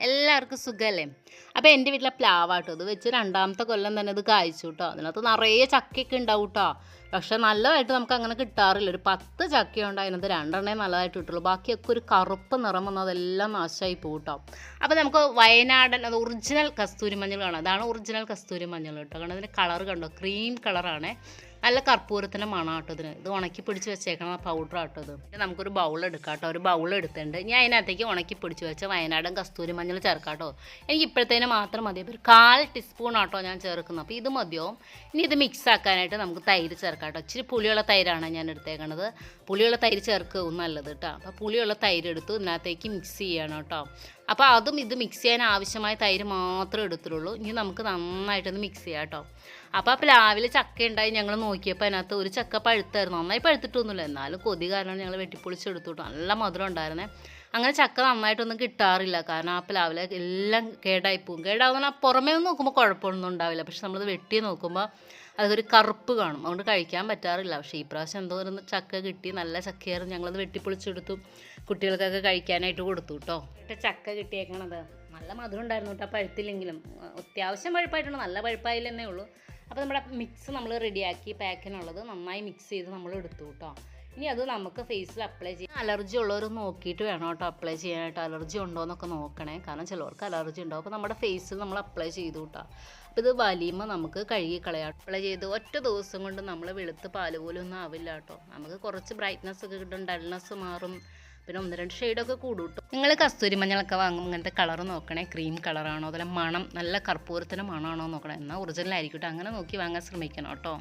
എല്ലാവർക്കും സുഖമല്ലേ? അപ്പോൾ എൻ്റെ വീട്ടിലെ പ്ലാവാട്ടോ ഇത് വെച്ച് രണ്ടാമത്തെ കൊല്ലം തന്നെ ഇത് കായ്ച്ചു കേട്ടോ. അതിനകത്ത് നിറയെ ചക്കയൊക്കെ ഉണ്ടാവും കേട്ടോ. പക്ഷെ നല്ലതായിട്ട് നമുക്ക് അങ്ങനെ കിട്ടാറില്ല. ഒരു 10 ചക്കയുണ്ട്, അതിനകത്ത് 2 നല്ലതായിട്ട് കിട്ടുള്ളൂ. ബാക്കിയൊക്കെ ഒരു കറുപ്പ് നിറം വന്ന് അതെല്ലാം നാശമായി പോകും കേട്ടോ. അപ്പോൾ നമുക്ക് വയനാടൻ അത് ഒറിജിനൽ കസ്തൂരി മഞ്ഞൾ കാണാം. അതാണ് ഒറിജിനൽ കസ്തൂരി മഞ്ഞൾ കേട്ടോ. കാരണം അതിൻ്റെ കളർ കണ്ടോ, ക്രീം കളറാണ്. നല്ല കർപ്പൂരത്തിൻ്റെ മണം ആട്ടോ ഇതിന്. ഇത് ഉണക്കി പിടിച്ച് വെച്ചേക്കണം പൗഡർ ആട്ടോ ഇത്. നമുക്കൊരു ബൗൾ എടുക്കാം കേട്ടോ. ഒരു ബൗൾ എടുത്തിട്ടുണ്ട്. ഞാൻ അതിനകത്തേക്ക് ഉണക്കി പിടിച്ച് വെച്ച വയനാടൻ കസ്തൂരി മഞ്ഞൾ ചേർക്കാം കേട്ടോ. എനിക്ക് ഇപ്പോഴത്തേന് മാത്രം മതി. ഒരു 1/4 ടീസ്പൂൺ ആട്ടോ ഞാൻ ചേർക്കുന്നത്. അപ്പോൾ ഇത് മതിയോ. ഇനി ഇത് മിക്സ് ആക്കാനായിട്ട് നമുക്ക് തൈര് ചേർക്കാം കേട്ടോ. ഇച്ചിരി പുളിയുള്ള തൈരാണ് ഞാൻ എടുത്തേക്കണത്. പുളിയുള്ള തൈര് ചേർക്കും നല്ലത് കേട്ടോ. അപ്പോൾ പുളിയുള്ള തൈര് എടുത്തു ഇതിനകത്തേക്ക് മിക്സ് ചെയ്യണം കേട്ടോ. അപ്പോൾ അതും ഇത് മിക്സ് ചെയ്യാൻ ആവശ്യമായ തൈര് മാത്രമേ എടുത്തുള്ളൂ. ഇനി നമുക്ക് നന്നായിട്ടൊന്ന് മിക്സ് ചെയ്യാം കേട്ടോ. അപ്പോൾ പ്ലാവിൽ ചക്ക ഉണ്ടായി ഞങ്ങൾ നോക്കിയപ്പോൾ അതിനകത്ത് ഒരു ചക്ക പഴുത്തായിരുന്നു. നന്നായി പഴുത്തിട്ടൊന്നുമില്ല, എന്നാലും കൊതി കാരണം ഞങ്ങൾ വെട്ടിപ്പൊളിച്ചെടുത്തു കേട്ടോ. നല്ല മധുരം ഉണ്ടായിരുന്നേ. അങ്ങനെ ചക്ക നന്നായിട്ടൊന്നും കിട്ടാറില്ല, കാരണം ആ പ്ലാവിൽ എല്ലാം കേടായി പോകും. കേടാവുന്ന പുറമേ ഒന്ന് നോക്കുമ്പോൾ കുഴപ്പമൊന്നും ഉണ്ടാവില്ല, പക്ഷെ നമ്മളത് വെട്ടി നോക്കുമ്പോൾ അതൊരു കറുപ്പ് കാണും. അതുകൊണ്ട് കഴിക്കാൻ പറ്റാറില്ല. പക്ഷേ ഈ പ്രാവശ്യം എന്തോ ഒരു ചക്ക കിട്ടി, നല്ല ചക്കയായിരുന്നു. ഞങ്ങളത് വെട്ടിപ്പൊളിച്ചെടുത്തു, കുട്ടികൾക്കൊക്കെ കഴിക്കാനായിട്ട് കൊടുത്തു കേട്ടോ. ചക്ക കിട്ടിയേക്കണത് നല്ല മധുരം ഉണ്ടായിരുന്നു കേട്ടോ. പഴുത്തില്ലെങ്കിലും അത്യാവശ്യം പഴുപ്പായിട്ടുണ്ട്, നല്ല പഴുപ്പായില്ലെന്നേ ഉള്ളൂ. അപ്പോൾ നമ്മുടെ മിക്സ് നമ്മൾ റെഡിയാക്കി പാക്കിനുള്ളത് നന്നായി മിക്സ് ചെയ്ത് നമ്മൾ എടുത്തു കേട്ടോ. ഇനി അത് നമുക്ക് ഫേസിൽ അപ്ലൈ ചെയ്യാം. അലർജി ഉള്ളവർ നോക്കിയിട്ട് വേണം കേട്ടോ അപ്ലൈ ചെയ്യാനായിട്ട്. അലർജി ഉണ്ടോ എന്നൊക്കെ നോക്കണേ, കാരണം ചിലവർക്ക് അലർജി ഉണ്ടാവും. അപ്പോൾ നമ്മുടെ ഫേസിൽ നമ്മൾ അപ്ലൈ ചെയ്തു കേട്ടോ. അപ്പോൾ ഇത് വലിയുമ്പോൾ നമുക്ക് കഴുകി കളയാം. അപ്ലൈ ചെയ്ത് ഒറ്റ ദിവസം കൊണ്ട് നമ്മൾ വെളുത്ത് പാല് പോലും ഒന്നും ആവില്ല കേട്ടോ. നമുക്ക് കുറച്ച് ബ്രൈറ്റ്നസ് ഒക്കെ കിട്ടും, ഡൾനെസ് മാറും, പിന്നെ 1-2 ഷെയ്ഡൊക്കെ കൂടും കേട്ടോ. നിങ്ങൾ കസ്തൂരി മഞ്ഞളൊക്കെ വാങ്ങുമ്പോൾ ഇങ്ങനത്തെ കളർ നോക്കണേ. ക്രീം കളറാണോ, അതിലെ മണം നല്ല കർപ്പൂരത്തിൻ്റെ മണമാണോ നോക്കണേ. എന്നാൽ ഒറിജിനൽ ആയിരിക്കും കേട്ടോ. അങ്ങനെ നോക്കി വാങ്ങാൻ ശ്രമിക്കണം കേട്ടോ.